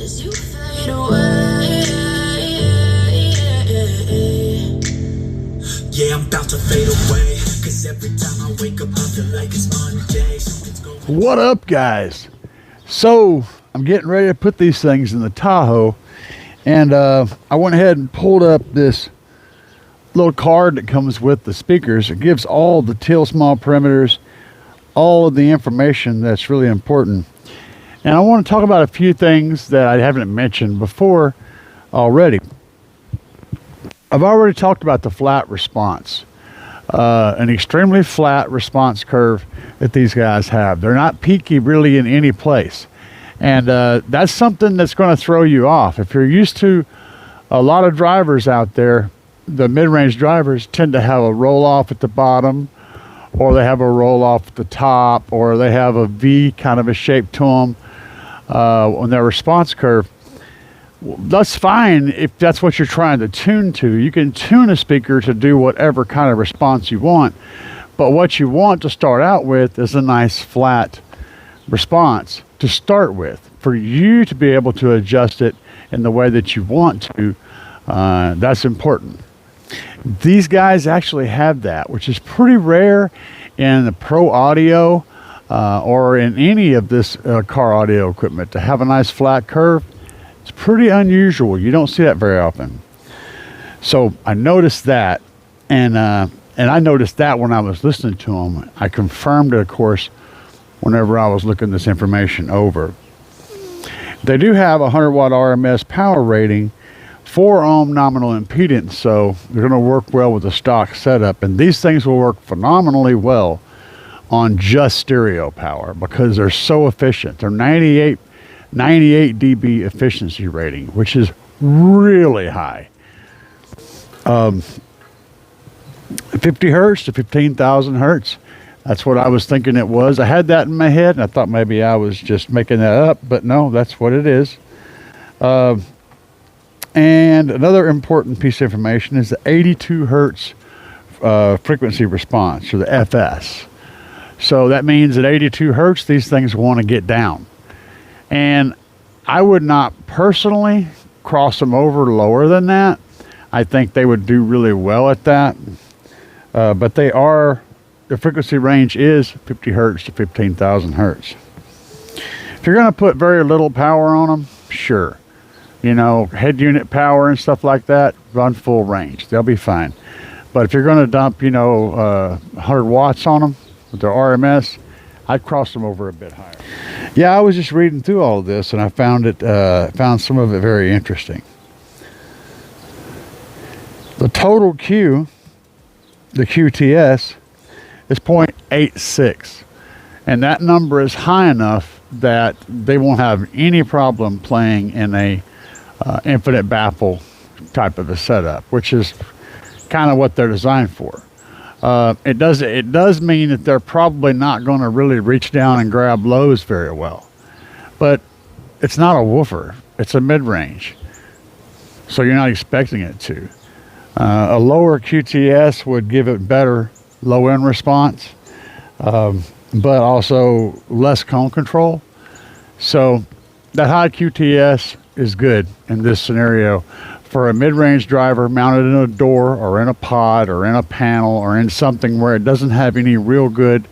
as you fade away. Yeah, I'm about to fade away, 'cause every time I wake up I feel like it's Monday. What up, guys? So I'm getting ready to put these things in the Tahoe, and I went ahead and pulled up this little card that comes with the speakers. It gives all the tail small parameters, all of the information that's really important. And I want to talk about a few things that I haven't mentioned before already. I've already talked about the flat response, an extremely flat response curve that these guys have. They're not peaky really in any place. And that's something that's going to throw you off. If you're used to a lot of drivers out there, the mid-range drivers tend to have a roll-off at the bottom, or they have a roll-off at the top, or they have a V kind of a shape to them on their response curve. That's fine if that's what you're trying to tune to. You can tune a speaker to do whatever kind of response you want, but what you want to start out with is a nice flat response to start with, for you to be able to adjust it in the way that you want to. That's important. These guys actually have that, which is pretty rare in the pro audio or in any of this car audio equipment. To have a nice flat curve, it's pretty unusual. You don't see that very often. So I noticed that, and I noticed that when I was listening to them. I confirmed it, of course, whenever I was looking this information over. They do have a 100 watt RMS power rating, 4 ohm nominal impedance, so they're going to work well with the stock setup. And these things will work phenomenally well on just stereo power because they're so efficient. They're 98 dB efficiency rating, which is really high. 50 hertz to 15,000 hertz. That's what I was thinking it was. I had that in my head, and I thought maybe I was just making that up, but no, that's what it is. And another important piece of information is the 82 hertz frequency response, or the FS. So that means at 82 hertz, these things want to get down. And I would not personally cross them over lower than that. I think they would do really well at that. But the frequency range is 50 hertz to 15,000 hertz. If you're going to put very little power on them, sure. You know, head unit power and stuff like that, run full range. They'll be fine. But if you're going to dump, 100 watts on them with their RMS, I'd cross them over a bit higher. Yeah, I was just reading through all of this, and I found some of it very interesting. The total Q, the QTS, is 0.86, and that number is high enough that they won't have any problem playing in a infinite baffle type of a setup, which is kind of what they're designed for. It does mean that they're probably not going to really reach down and grab lows very well, but it's not a woofer, it's a mid-range, so you're not expecting it to. A lower QTS would give it better low end response, but also less cone control. So that high QTS is good in this scenario for a mid-range driver mounted in a door or in a pod or in a panel or in something where it doesn't have any real good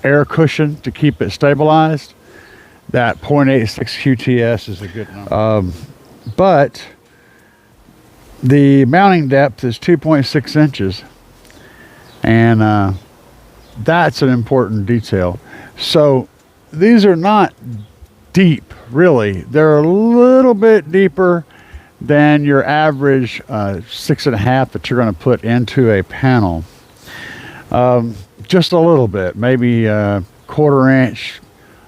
air cushion to keep it stabilized. That 0.86 QTS is a good number. But the mounting depth is 2.6 inches, and that's an important detail. So these are not deep, really. They're a little bit deeper than your average 6.5 that you're going to put into a panel. Just a little bit, maybe a 1/4 inch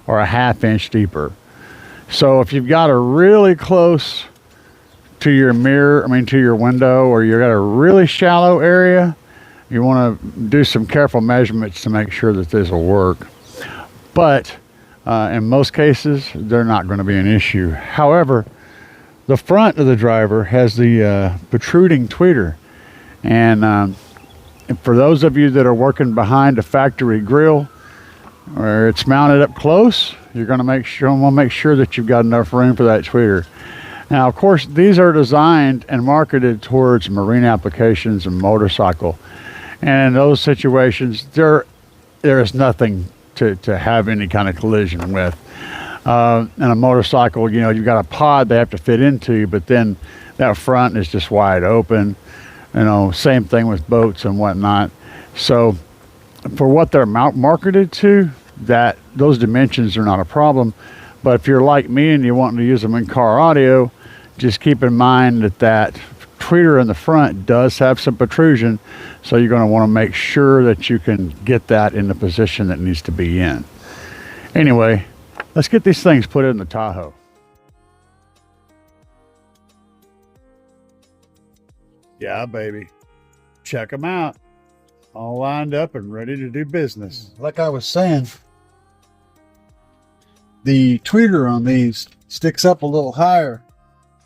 or a 1/2 inch deeper. So if you've got a really close to your to your window, or you've got a really shallow area, you want to do some careful measurements to make sure that this will work. But in most cases, they're not going to be an issue. However, the front of the driver has the protruding tweeter, and for those of you that are working behind a factory grill, where it's mounted up close, you're going to want to make sure that you've got enough room for that tweeter. Now, of course, these are designed and marketed towards marine applications and motorcycle. And in those situations, there is nothing to have any kind of collision with. And a motorcycle, you know, you've got a pod they have to fit into, but then that front is just wide open. You know, same thing with boats and whatnot. So for what they're marketed to, those dimensions are not a problem. But if you're like me and you want to use them in car audio, just keep in mind that tweeter in the front does have some protrusion, so you're going to want to make sure that you can get that in the position that needs to be in. Anyway, let's get these things put in the Tahoe. Yeah, baby. Check them out. All lined up and ready to do business. Like I was saying, the tweeter on these sticks up a little higher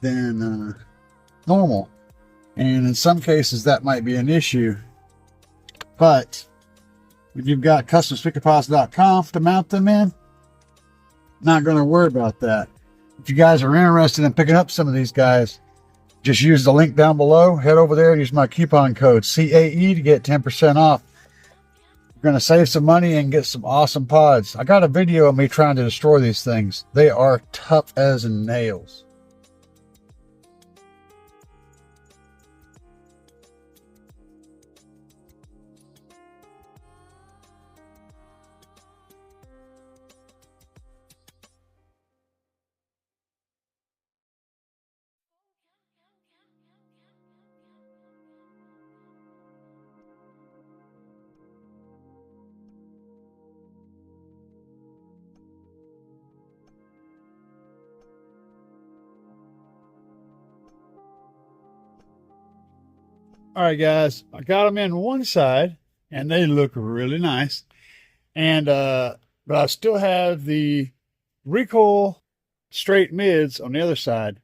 than normal. And in some cases that might be an issue. But when you've got customspeakerpods.com to mount them in, not going to worry about that. If you guys are interested in picking up some of these guys, just use the link down below. Head over there and use my coupon code CAE to get 10% off. You're going to save some money and get some awesome pods. I got a video of me trying to destroy these things. They are tough as nails. All right, guys, I got them in one side and they look really nice. And, but I still have the recoil straight mids on the other side.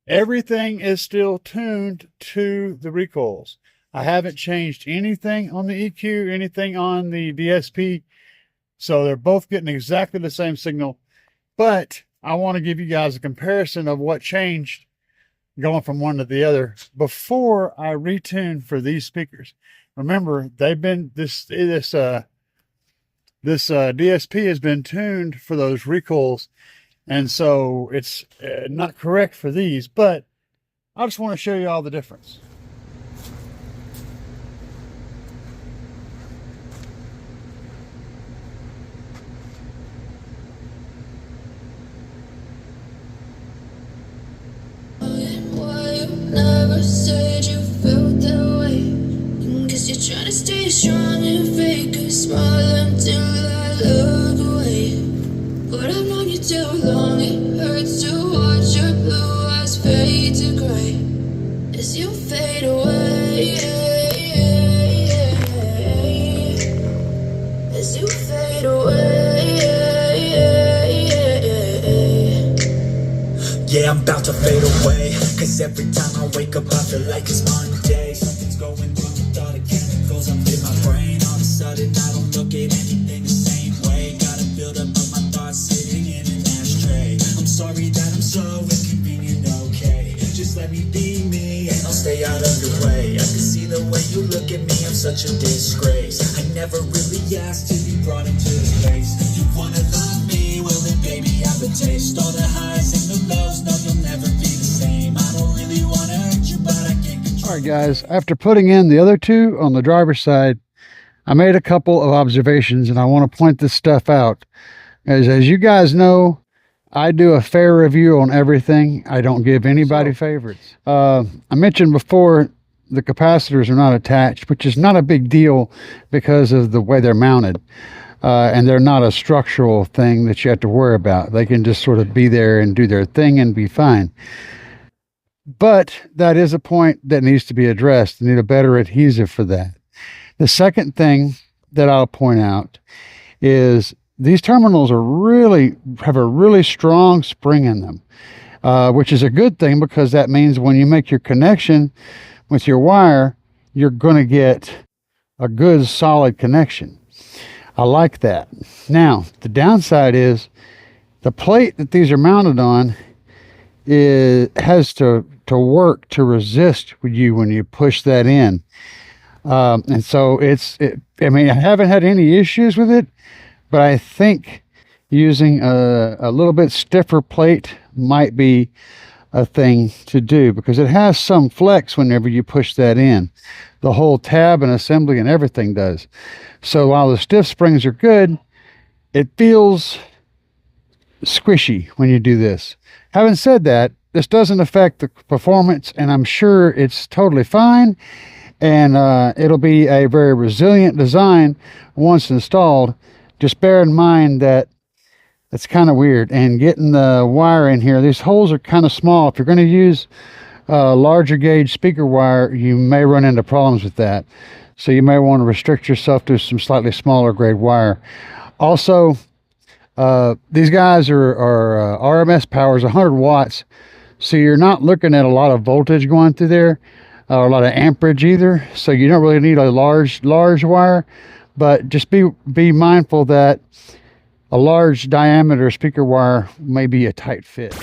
Everything is still tuned to the recoils. I haven't changed anything on the EQ, anything on the DSP. So they're both getting exactly the same signal, but I want to give you guys a comparison of what changed going from one to the other before I retune for these speakers. Remember, they've been this DSP has been tuned for those recoils, and so it's not correct for these. But I just want to show you all the difference. Never said you felt that way. Guess you're trying to stay strong and fake a smile until I look away. But I've known you too long, it hurts to watch your blue eyes fade to gray as you fade away. As you fade away. Yeah, I'm about to fade away, cause every time I wake up I feel like it's Monday. Something's going wrong with all the chemicals up in my brain. All of a sudden I don't look at anything the same way. Gotta build up of my thoughts sitting in an ashtray. I'm sorry that I'm so inconvenient, okay. Just let me be me and I'll stay out of your way. I can see the way you look at me, I'm such a disgrace. I never really asked to be brought into this place. You wanna love me? Well then baby I have a taste. All the highs and the lows, no you'll never be the same. I don't really want to hurt you, but I can't control. All right, guys, after putting in the other two on the driver's side, I made a couple of observations and I want to point this stuff out. As you guys know, I do a fair review on everything. I don't give anybody favorites. I mentioned before the capacitors are not attached, which is not a big deal because of the way they're mounted. And they're not a structural thing that you have to worry about. They can just sort of be there and do their thing and be fine. But that is a point that needs to be addressed. You need a better adhesive for that. The second thing that I'll point out is these terminals have a really strong spring in them, which is a good thing because that means when you make your connection with your wire, you're going to get a good solid connection. I like that. Now, the downside is the plate that these are mounted on has to work to resist with you when you push that in. And so I mean, I haven't had any issues with it, but I think using a little bit stiffer plate might be a thing to do, because it has some flex whenever you push that in. The whole tab and assembly and everything does. So while the stiff springs are good, it feels squishy when you do this. Having said that, this doesn't affect the performance, and I'm sure it's totally fine, and it'll be a very resilient design once installed. Just bear in mind that it's kind of weird, and getting the wire in here, these holes are kind of small. If you're going to use larger gauge speaker wire, you may run into problems with that, so you may want to restrict yourself to some slightly smaller grade wire. Also, these guys are RMS power is 100 watts, so you're not looking at a lot of voltage going through there, or a lot of amperage either, so you don't really need a large wire. But just be mindful that a large diameter speaker wire may be a tight fit.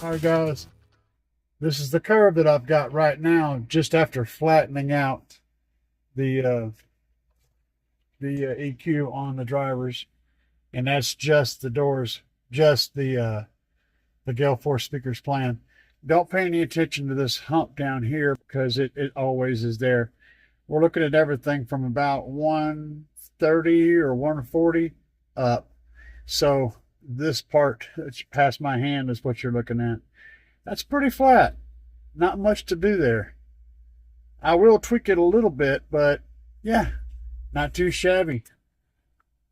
Alright guys, this is the curve that I've got right now, just after flattening out the EQ on the drivers, and that's just the doors, just the GaleForce speakers playing. Don't pay any attention to this hump down here, because it always is there. We're looking at everything from about 130 or 140 up. So this part that's past my hand is what you're looking at. That's pretty flat. Not much to do there. I will tweak it a little bit, but yeah, not too shabby.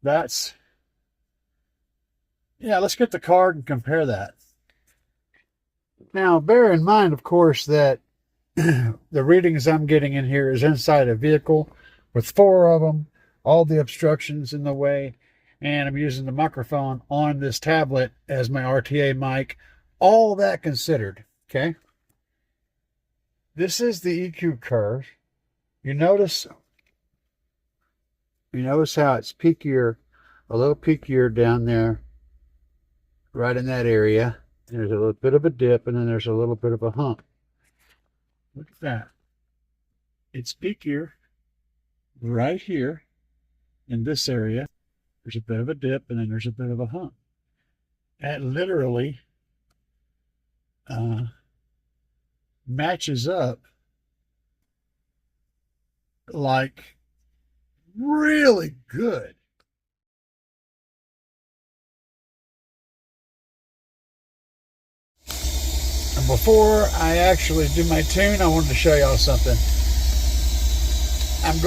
Let's get the card and compare that. Now, bear in mind, of course, that the readings I'm getting in here is inside a vehicle with 4 of them, all the obstructions in the way, and I'm using the microphone on this tablet as my RTA mic. All that considered, okay? This is the EQ curve. You notice how it's peakier, a little peakier down there, right in that area. There's a little bit of a dip, and then there's a little bit of a hump. Look at that. It's peakier right here in this area. There's a bit of a dip, and then there's a bit of a hump. That literally matches up like really good. And before I actually do my tune, I wanted to show y'all something. I've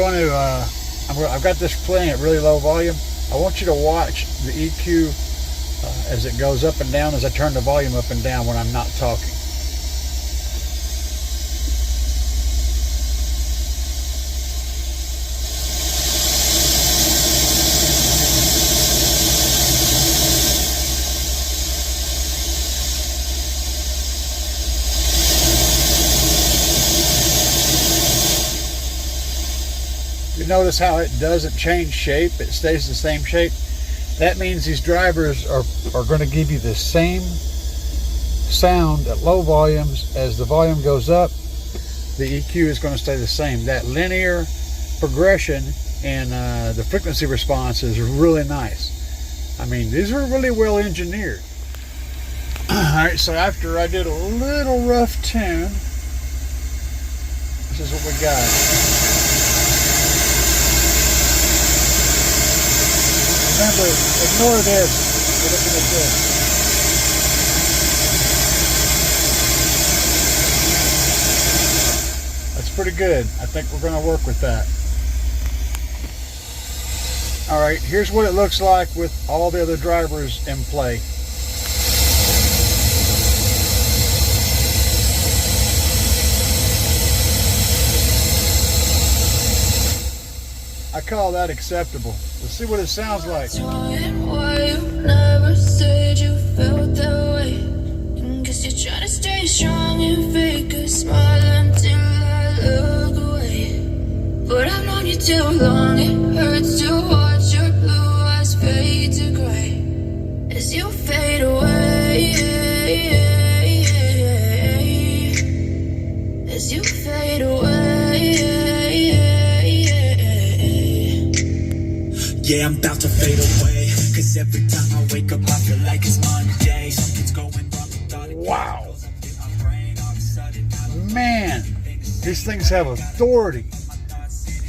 got this playing at really low volume. I want you to watch the EQ as it goes up and down, as I turn the volume up and down when I'm not talking. You notice how it doesn't change shape, it stays the same shape. That means these drivers are going to give you the same sound at low volumes. As the volume goes up, the EQ is going to stay the same. That linear progression and the frequency response is really nice. I mean, these are really well engineered. Alright, so after I did a little rough tune, this is what we got. Remember, ignore this. We're looking at this. That's pretty good. I think we're going to work with that. All right, here's what it looks like with all the other drivers in play. I call that acceptable. Let's see what it sounds like. Why you never said you felt that way? Guess you're trying to stay strong and fake a smile until I look away. But I've known you too long, it hurts to watch your blue eyes fade to gray as you fade away. As you fade away. Yeah, I'm about to fade away, cause every time I wake up I feel like it's Monday. Something's going wrong. Wow. Man, these things have authority.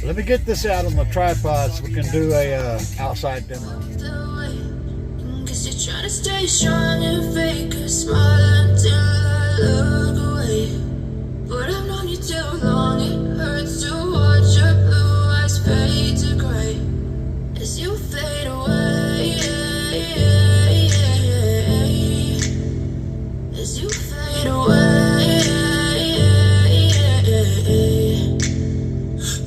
Let me get this out on the tripod so we can do a outside demo. Cause you're trying to stay strong and fake a smile until I look away. But I've known you too long, it hurts to watch your blue eyes fade to gray as you fade away. As you fade away.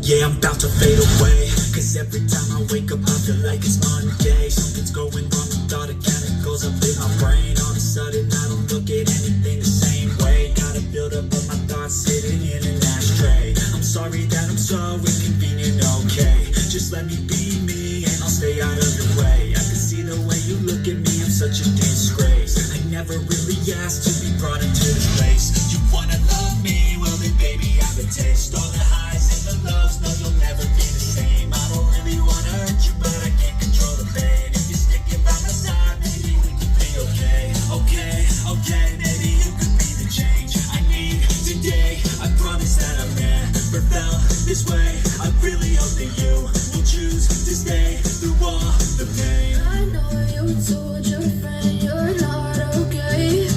Yeah, I'm about to fade away, cause every time I wake up I feel like it's Monday. Something's going wrong with all the chemicals up in my brain. All of a sudden I don't look at anything the same way. Gotta build up of my thoughts sitting in an ashtray. I'm sorry that I'm so inconvenient, okay. Just let me be me and I'll stay out of your way. I can see the way you look at me, I'm such a disgrace. I never really asked to be brought into this place. You wanna love me? Well then baby I have a taste. All the highs and the lows, no you'll never be the same. I don't really wanna hurt you but I can't control the pain. If you're sticking by my side, maybe we could be okay. Okay, maybe you could be the change I need today. I promise that I've never felt this way. I really hope that you will choose to stay through all the pain. I know you told your friend you're not okay,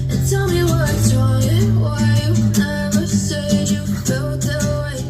and tell me what's wrong and why you never said you felt that way.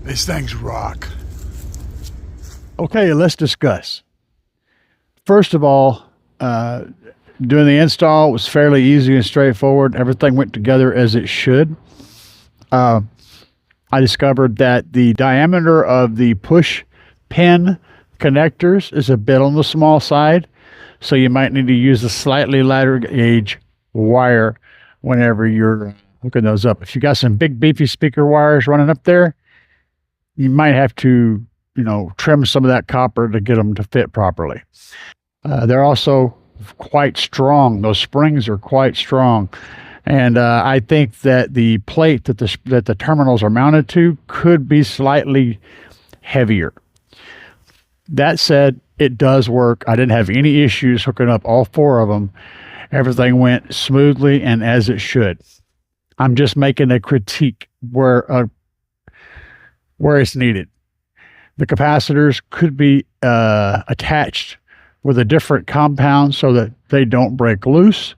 These things rock. Okay, let's discuss. First of all, doing the install was fairly easy and straightforward. Everything went together as it should. I discovered that the diameter of the push pin connectors is a bit on the small side, so you might need to use a slightly lighter gauge wire whenever you're hooking those up. If you got some big beefy speaker wires running up there, you might have to, trim some of that copper to get them to fit properly. They're also quite strong. Those springs are quite strong. And I think that the plate that the terminals are mounted to could be slightly heavier. That said, it does work. I didn't have any issues hooking up all four of them. Everything went smoothly and as it should. I'm just making a critique where it's needed. The capacitors could be attached with a different compound so that they don't break loose.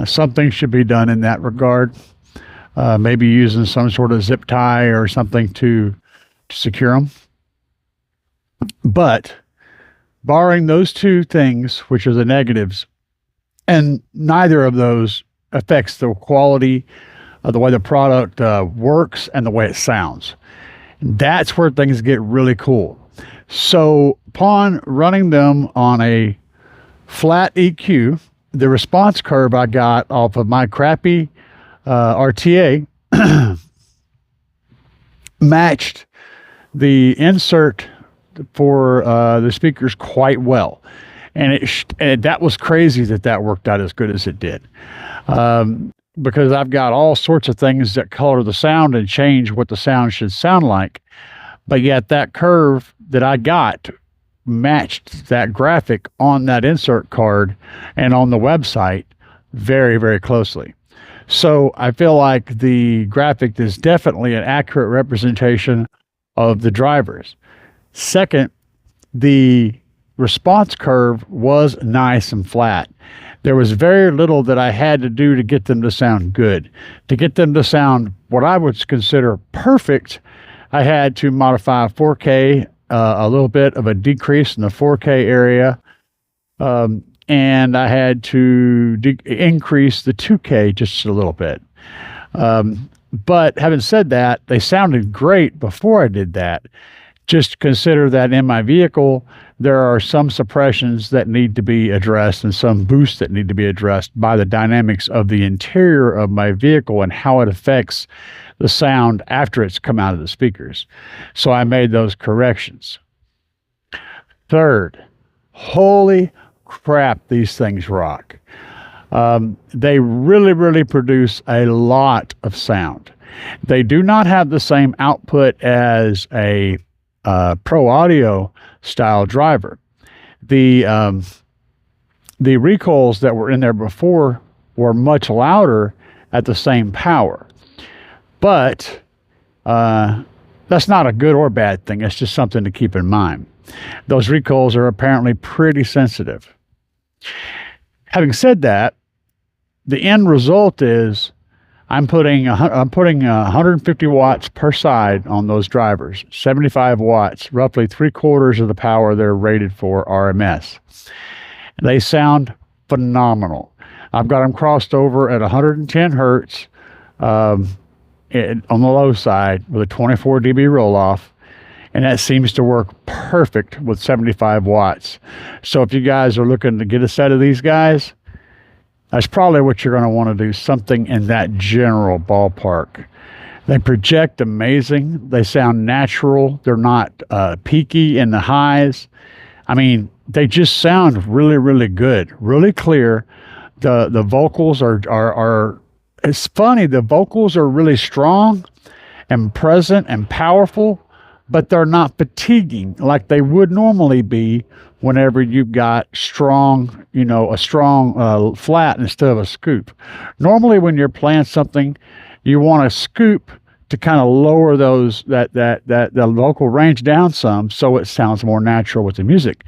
Something should be done in that regard. Maybe using some sort of zip tie or something to secure them. But barring those two things, which are the negatives, and neither of those affects the quality of the way the product works and the way it sounds. That's where things get really cool. So upon running them on a flat EQ, the response curve I got off of my crappy RTA matched the insert for the speakers quite well. And that was crazy that worked out as good as it did. Because I've got all sorts of things that color the sound and change what the sound should sound like. But yet that curve that I got matched that graphic on that insert card and on the website very, very closely. So I feel like the graphic is definitely an accurate representation of the drivers. Second, the response curve was nice and flat. There was very little that I had to do to get them to sound good. To get them to sound what I would consider perfect, I had to modify 4K, a little bit of a decrease in the 4K area, and I had to increase the 2K just a little bit. But having said that, they sounded great before I did that. Just consider that in my vehicle, there are some suppressions that need to be addressed and some boosts that need to be addressed by the dynamics of the interior of my vehicle and how it affects the sound after it's come out of the speakers. So I made those corrections. Third, holy crap, these things rock. They really, really produce a lot of sound. They do not have the same output as a Pro Audio style driver. The recoils that were in there before were much louder at the same power. But that's not a good or bad thing. It's just something to keep in mind. Those recoils are apparently pretty sensitive. Having said that, the end result is I'm putting 150 watts per side on those drivers, 75 watts, roughly 3/4 of the power they're rated for RMS. They sound phenomenal. I've got them crossed over at 110 hertz on the low side with a 24 dB roll-off, and that seems to work perfect with 75 watts. So if you guys are looking to get a set of these guys, that's probably what you're going to want to do, something in that general ballpark. They project amazing. They sound natural. They're not peaky in the highs. I mean, they just sound really, really good, really clear. The vocals are it's funny, the vocals are really strong and present and powerful, but they're not fatiguing like they would normally be whenever you've got strong, a strong flat instead of a scoop. Normally when you're playing something, you want a scoop to kind of lower the vocal range down some so it sounds more natural with the music.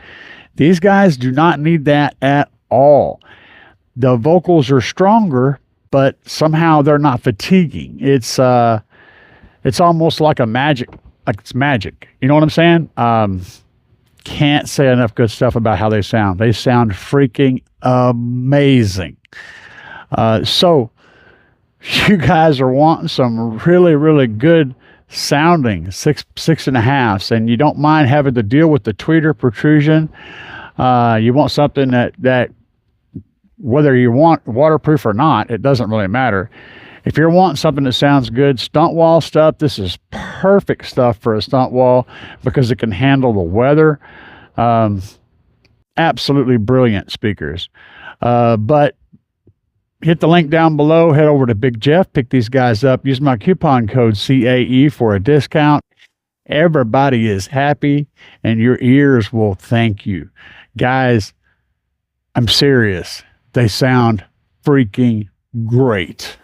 These guys do not need that at all. The vocals are stronger, but somehow they're not fatiguing. It's almost like it's magic. You know what I'm saying? Can't say enough good stuff about how they sound. They sound freaking amazing. So you guys are wanting some really, really good sounding 6.5s, and you don't mind having to deal with the tweeter protrusion. You want something that whether you want waterproof or not, it doesn't really matter. If you're wanting something that sounds good, stunt wall stuff, this is perfect stuff for a stunt wall because it can handle the weather. Absolutely brilliant speakers. But hit the link down below, head over to BigJeff, pick these guys up, use my coupon code CAE for a discount. Everybody is happy and your ears will thank you. Guys, I'm serious. They sound freaking great.